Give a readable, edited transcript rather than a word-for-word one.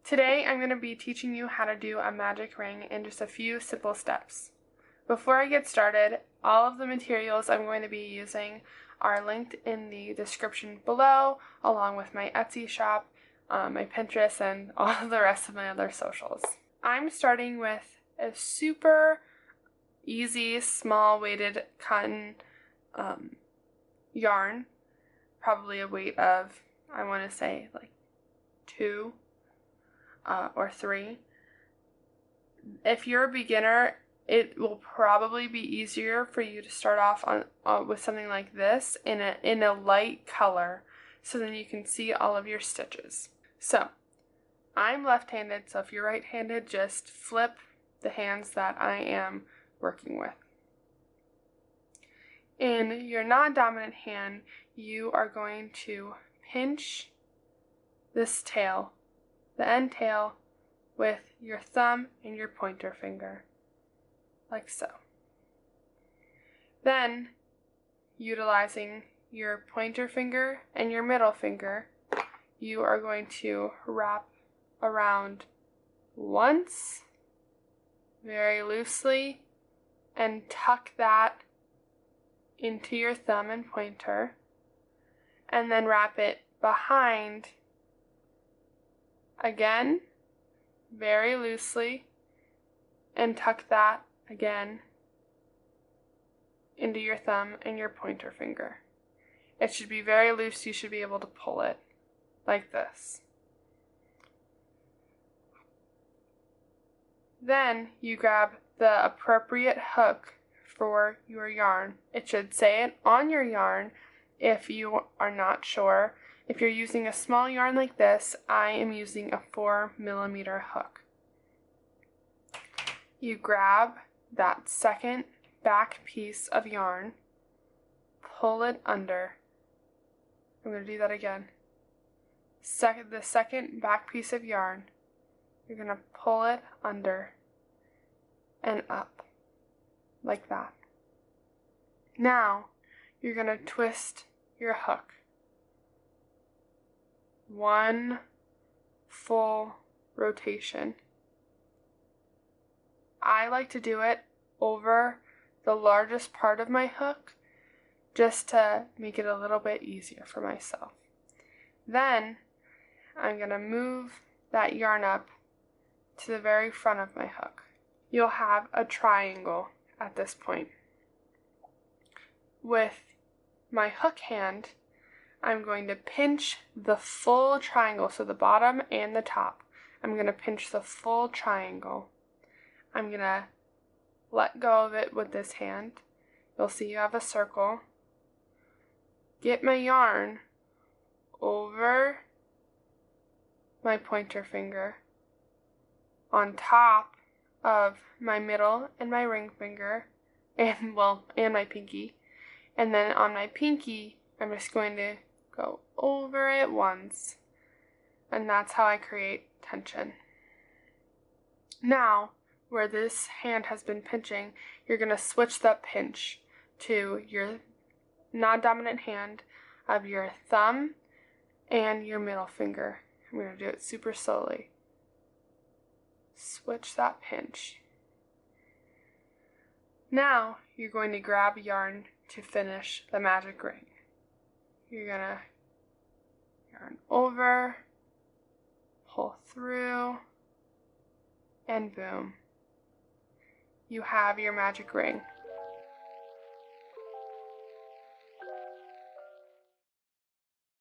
Today I'm going to be teaching you how to do a magic ring in just a few simple steps. Before I get started, all of the materials I'm going to be using are linked in the description below, along with my Etsy shop, my Pinterest, and all of the rest of my other socials. I'm starting with a super easy, small weighted cotton yarn, probably a weight of, I want to say, like 2 or 3. If you're a beginner, it will probably be easier for you to start off on with something like this in a light color, so then you can see all of your stitches. So I'm left-handed, so if you're right-handed, just flip the hands that I am working with. In your non-dominant hand, you are going to pinch this tail, the end tail, with your thumb and your pointer finger, like so. Then, utilizing your pointer finger and your middle finger, you are going to wrap around once, very loosely, and tuck that into your thumb and pointer, and then wrap it behind again, very loosely, and tuck that again into your thumb and your pointer finger. It should be very loose. You should be able to pull it like this. Then you grab the appropriate hook for your yarn. It should say it on your yarn if you are not sure. If you're using a small yarn like this, I am using a 4mm hook. You grab that second back piece of yarn, pull it under. I'm going to do that again. The second back piece of yarn, you're going to pull it under and up, like that. Now, you're going to twist your hook. One full rotation. I like to do it over the largest part of my hook, just to make it a little bit easier for myself. Then, I'm going to move that yarn up to the very front of my hook. You'll have a triangle at this point. With my hook hand, I'm going to pinch the full triangle, so the bottom and the top. I'm going to pinch the full triangle. I'm going to let go of it with this hand. You'll see you have a circle. Get my yarn over my pointer finger, on top of my middle and my ring finger, and my pinky. And then on my pinky, I'm just going to go over it once, and that's how I create tension. Now, where this hand has been pinching, you're going to switch that pinch to your non-dominant hand of your thumb and your middle finger. I'm going to do it super slowly. Switch that pinch. Now, you're going to grab yarn to finish the magic ring. You're going to yarn over, pull through, and boom. You have your magic ring.